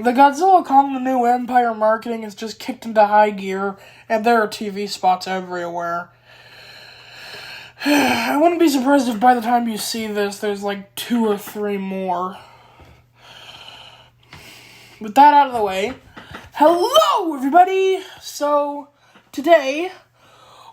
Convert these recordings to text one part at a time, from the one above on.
The Godzilla Kong the New Empire marketing is just kicked into high gear, and there are TV spots everywhere. I wouldn't be surprised if by the time you see this, there's like 2 or 3 more. With that out of the way, hello everybody! So, today,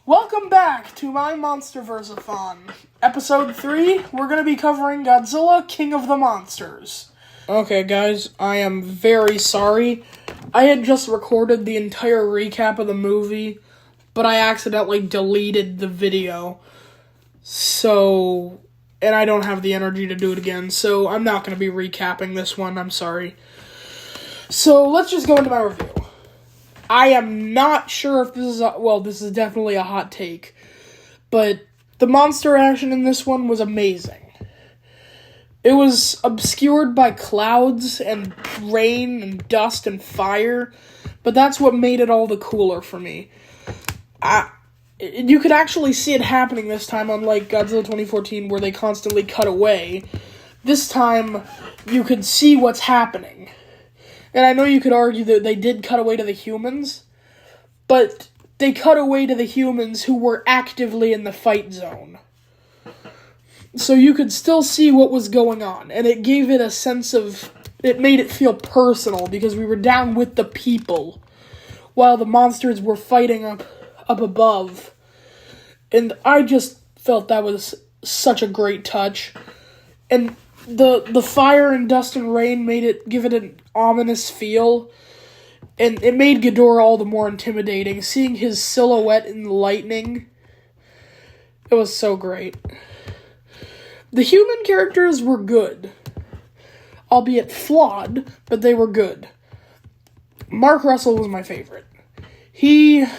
welcome back to my MonsterVerse-A-Thon. Episode 3, we're going to be covering Godzilla, King of the Monsters. Okay guys, I am very sorry. I had just recorded the entire recap of the movie, but I accidentally deleted the video. And I don't have the energy to do it again, so I'm not going to be recapping this one, I'm sorry. So, let's just go into my review. I am not sure if this is, this is definitely a hot take, but the monster action in this one was amazing. It was obscured by clouds and rain and dust and fire, but that's what made it all the cooler for me. You could actually see it happening this time, unlike Godzilla 2014, where they constantly cut away. This time, you could see what's happening. And I know you could argue that they did cut away to the humans, but they cut away to the humans who were actively in the fight zone. So you could still see what was going on, and it gave it a sense of, it made it feel personal, because we were down with the people, while the monsters were fighting up above. And I just felt that was such a great touch. And the fire and dust and rain give it an ominous feel, and it made Ghidorah all the more intimidating. Seeing his silhouette in the lightning, it was so great. The human characters were good, albeit flawed, but they were good. Mark Russell was my favorite. His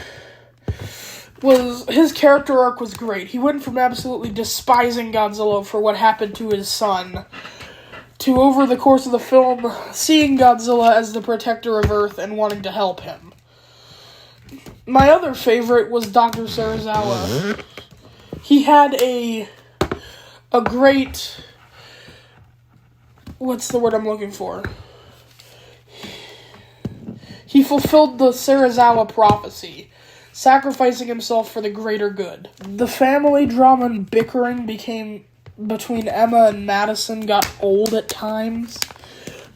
character arc was great. He went from absolutely despising Godzilla for what happened to his son, to over the course of the film, seeing Godzilla as the protector of Earth and wanting to help him. My other favorite was Dr. Serizawa. He had a great, what's the word I'm looking for? He fulfilled the Serizawa prophecy, sacrificing himself for the greater good. The family drama and bickering between Emma and Madison got old at times,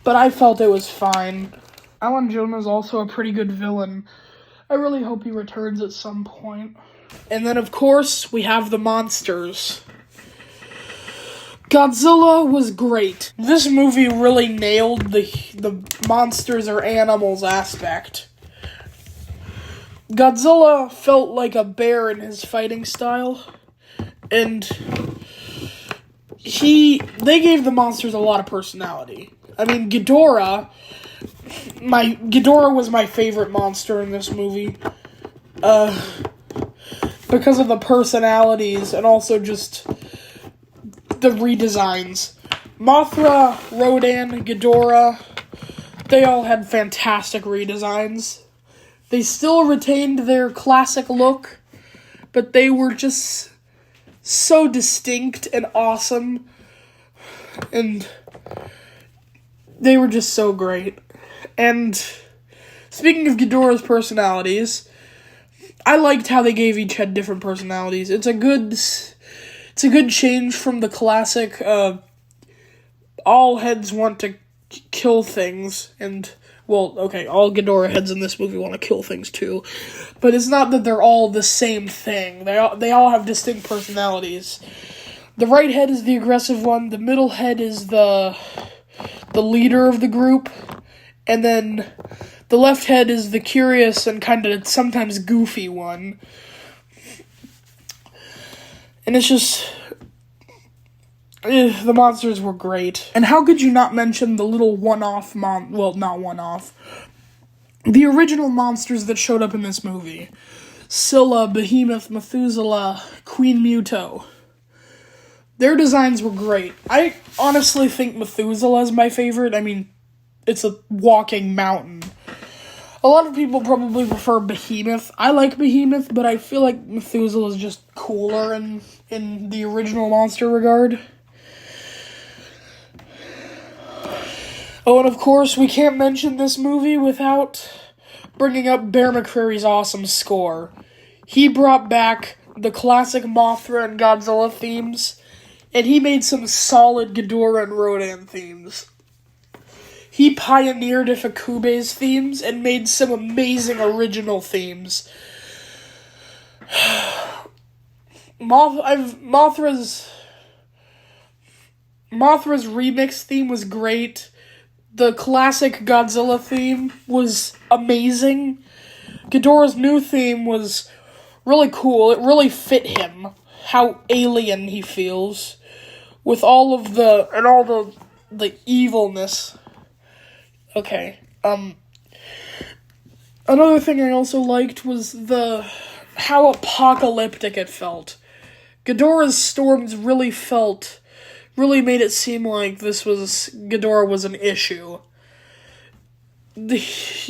but I felt it was fine. Alan Jonah is also a pretty good villain. I really hope he returns at some point. And then, of course, we have the monsters. Godzilla was great. This movie really nailed the monsters or animals aspect. Godzilla felt like a bear in his fighting style, and they gave the monsters a lot of personality. I mean, Ghidorah was my favorite monster in this movie, because of the personalities and also just the redesigns. Mothra, Rodan, Ghidorah, they all had fantastic redesigns. They still retained their classic look, but they were just so distinct and awesome, and they were just so great. And speaking of Ghidorah's personalities, I liked how they gave each head different personalities. It's a good change from the classic, all heads want to kill things, and, all Ghidorah heads in this movie want to kill things too, but it's not that they're all the same thing. They all have distinct personalities. The right head is the aggressive one, the middle head is the leader of the group, and then the left head is the curious and kind of sometimes goofy one. And it's just, the monsters were great. And how could you not mention the little not one-off, the original monsters that showed up in this movie. Scylla, Behemoth, Methuselah, Queen Muto. Their designs were great. I honestly think Methuselah is my favorite. I mean, it's a walking mountain. A lot of people probably prefer Behemoth. I like Behemoth, but I feel like Methuselah is just cooler in the original monster regard. Oh, and of course, we can't mention this movie without bringing up Bear McCreary's awesome score. He brought back the classic Mothra and Godzilla themes, and he made some solid Ghidorah and Rodan themes. He pioneered Ifukube's themes and made some amazing original themes. Mothra's remix theme was great. The classic Godzilla theme was amazing. Ghidorah's new theme was really cool. It really fit him, how alien he feels, with all the evilness. Okay. Another thing I also liked was how apocalyptic it felt. Ghidorah's storms really made it seem like Ghidorah was an issue. This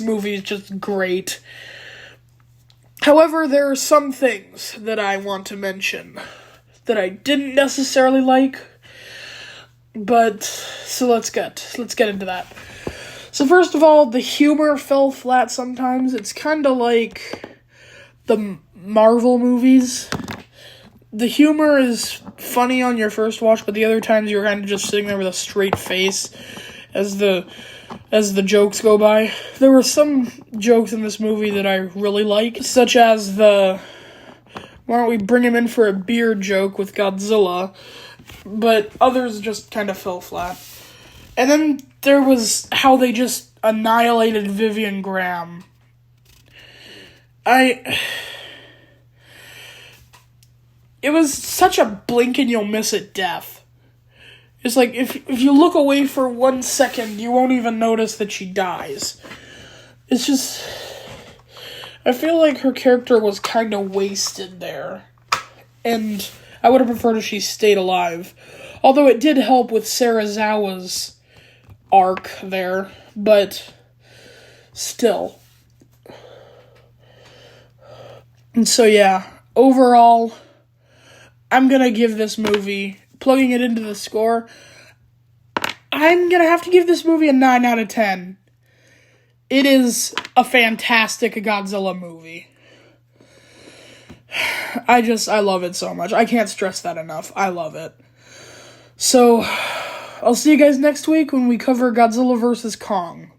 movie is just great. However, there are some things that I want to mention that I didn't necessarily like, so let's get into that. So first of all, the humor fell flat sometimes. It's kind of like the Marvel movies. The humor is funny on your first watch, but the other times you're kind of just sitting there with a straight face as the jokes go by. There were some jokes in this movie that I really like, such as why don't we bring him in for a beer joke with Godzilla, but others just kind of fell flat. And then there was how they just annihilated Vivian Graham. It was such a blink and you'll miss it death. It's like, if you look away for 1 second, you won't even notice that she dies. It's just, I feel like her character was kind of wasted there. And I would have preferred if she stayed alive. Although it did help with Serizawa's arc there, but still. And so yeah, overall, I'm gonna give this movie, plugging it into the score, I'm gonna have to give this movie a 9 out of 10. It is a fantastic Godzilla movie. I love it so much. I can't stress that enough. I love it. So, I'll see you guys next week when we cover Godzilla vs. Kong.